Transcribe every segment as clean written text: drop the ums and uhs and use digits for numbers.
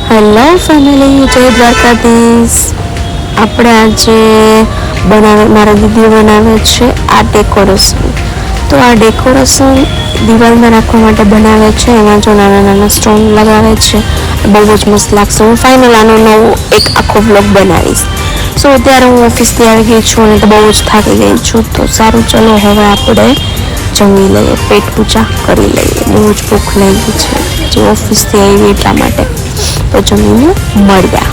Hello family, જય દ્વારકાધીશ. આપણે આજે મારા દીદી બનાવે છે આ ડેકોરેશન. તો આ ડેકોરેશન દિવાલમાં રાખવા માટે બનાવે છે. એમાં જો નાના નાના સ્ટોન લગાવે છે, બહુ જ મસ્ત લાગશે. હું ફાઇનલ આનો નવો એક આખો બ્લોગ બનાવીશ. સો અત્યારે હું ઓફિસથી આવી ગઈ છું અને તો બહુ જ થાકી ગઈ છું. તો સારું, ચલો હવે આપણે જમી લઈએ, પેટ પૂજા કરી લઈએ. બહુ જ ભૂખ લાગી છે, જે ઓફિસથી આવી એટલા માટે. તો જમીને મળ્યા.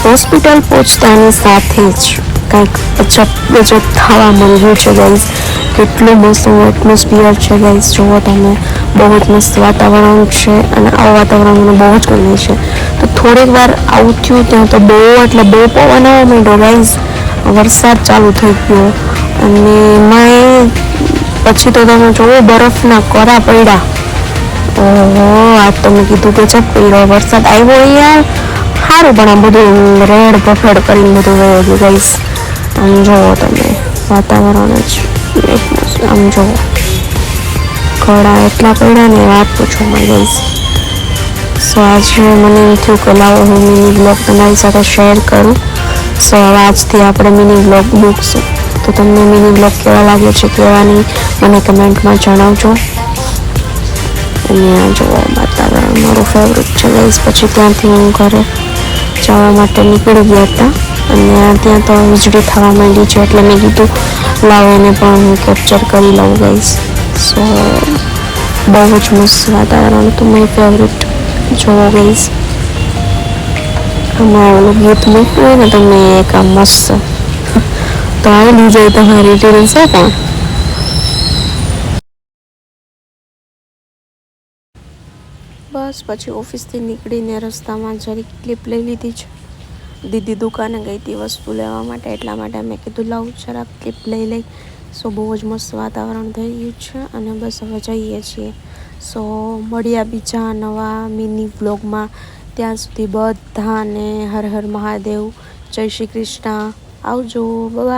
હોસ્પિટલ પહોંચતાની સાથે જ કંઈક ગજબ થવા માંડ્યું છે ગાઈઝ. કેટલું મસ્ત એટમોસ્ફિયર છે ગાઈઝ, જુઓ તમે. બહુ જ મસ્ત વાતાવરણ છે અને આવું વાતાવરણ મને બહુ જ ગમે છે. તો થોડીક વાર આવું થયું ત્યાં તો બહુ પવન આવવા માંડ્યો ગાઈઝ. વરસાદ ચાલુ થઈ ગયો અને એમાં પછી તો તમે જુઓ બરફના કરા પડ્યા. ઓહો, આજ તો મેં કીધું કે જપ પડ્યો વરસાદ આવ્યો યાર સારું, પણ આ બધું રેડ ભફડ કરીને બધું વયો ગયું ગાઈસ. આમ જુઓ તમે, વાતાવરણ જ આમ જુઓ, કડા એટલા પડ્યા ને વાત પૂછો માં ગાઈસ. સો આજે મને એમ થયું કે લાવો હું મિની બ્લોગ તમારી સાથે શેર કરું. સો આજથી આપણે મિની બ્લોગ મૂકશું. તો તમને મિની બ્લોગ કેવા લાગે છે, કેવા નહીં, મને કમેન્ટમાં જણાવજો. અને આ જોવા વાતાવરણ મારું ફેવરેટ છે ગાઈસ. પછી ત્યાંથી હું ઘરે જવા માટે નીકળી ગયા હતા અને ત્યાં તો વીજળી થવા માંડી છે, એટલે મેં કીધું લાવો એને પણ હું કેપ્ચર કરી લઉં ગાઈસ. સો બહુ જ મસ્ત વાતાવરણ હતું, મારું ફેવરેટ. જોવો ગાઈસ, આમાં ઓલું ગીત મૂકવું હોય ને તમે એક આમ મસ્ત તો આવી જાય તમારી ડિટેલ્સ પણ. બસ પછી ઓફિસથી નીકળીને રસ્તામાં જરીક ક્લિપ લઈ લીધી છે. દીદી દુકાને ગઈ હતી વસ્તુ લેવા માટે, એટલા માટે મેં કીધું લાવું જરાક ક્લિપ લઈ. સો બહુ જ મસ્ત વાતાવરણ થઈ ગયું છે અને બસ હવે જઈએ છીએ. સો મળ્યા બીજા નવા મિની વ્લોગમાં. ત્યાં સુધી બધાને હર હર મહાદેવ, જય શ્રી કૃષ્ણ, આવજો, બાય.